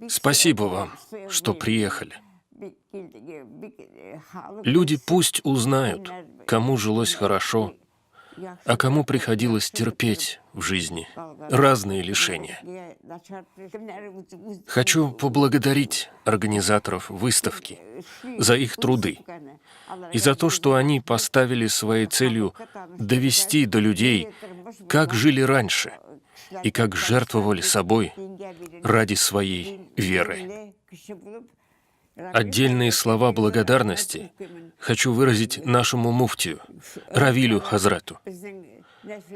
Спасибо вам, что приехали. Люди пусть узнают, кому жилось хорошо, а кому приходилось терпеть в жизни разные лишения. Хочу поблагодарить организаторов выставки за их труды и за то, что они поставили своей целью довести до людей, как жили раньше и как жертвовали собой ради своей веры. Отдельные слова благодарности хочу выразить нашему муфтию, Равилю Хазрату.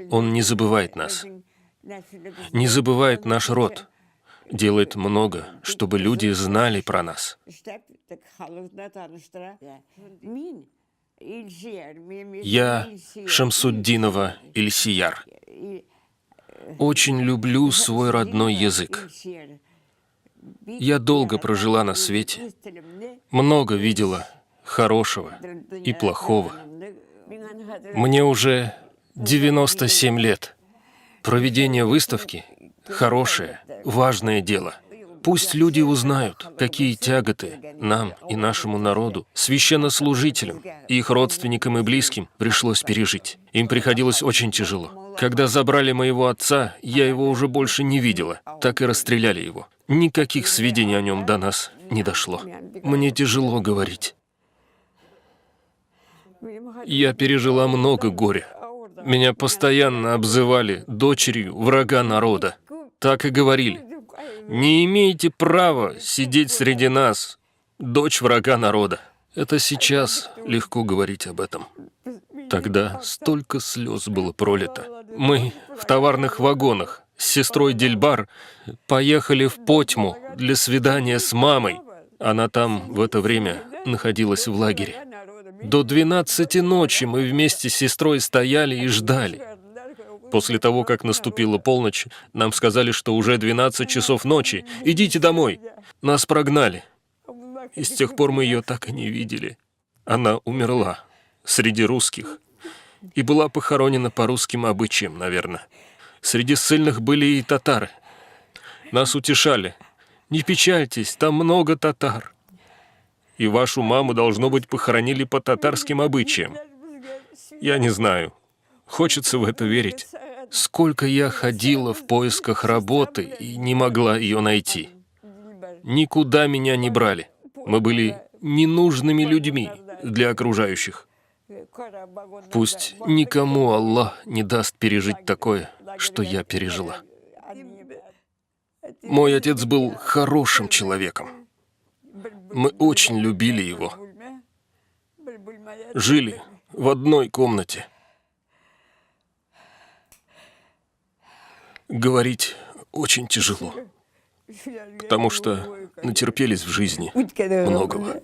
Он не забывает нас, не забывает наш род, делает много, чтобы люди знали про нас. Я Шамсуддинова Ильсияр. Очень люблю свой родной язык. Я долго прожила на свете, много видела хорошего и плохого. Мне уже 97 лет. Проведение выставки – хорошее, важное дело. Пусть люди узнают, какие тяготы нам и нашему народу, священнослужителям, их родственникам и близким пришлось пережить. Им приходилось очень тяжело. Когда забрали моего отца, я его уже больше не видела, так и расстреляли его. Никаких сведений о нем до нас не дошло. Мне тяжело говорить. Я пережила много горя. Меня постоянно обзывали дочерью врага народа. Так и говорили. Не имеете права сидеть среди нас, дочь врага народа. Это сейчас легко говорить об этом. Тогда столько слез было пролито. Мы в товарных вагонах с сестрой Дильбар поехали в Потьму для свидания с мамой. Она там в это время находилась в лагере. До 12 ночи мы вместе с сестрой стояли и ждали. После того, как наступила полночь, нам сказали, что уже 12 часов ночи. Идите домой. Нас прогнали. И с тех пор мы ее так и не видели. Она умерла среди русских и была похоронена по русским обычаям, наверное. Среди ссыльных были и татары. Нас утешали. Не печальтесь, там много татар. И вашу маму, должно быть, похоронили по татарским обычаям. Я не знаю. Хочется в это верить. Сколько я ходила в поисках работы и не могла ее найти. Никуда меня не брали. Мы были ненужными людьми для окружающих. Пусть никому Аллах не даст пережить такое, что я пережила. Мой отец был хорошим человеком. Мы очень любили его. Жили в одной комнате. Говорить очень тяжело, потому что натерпелись в жизни многого.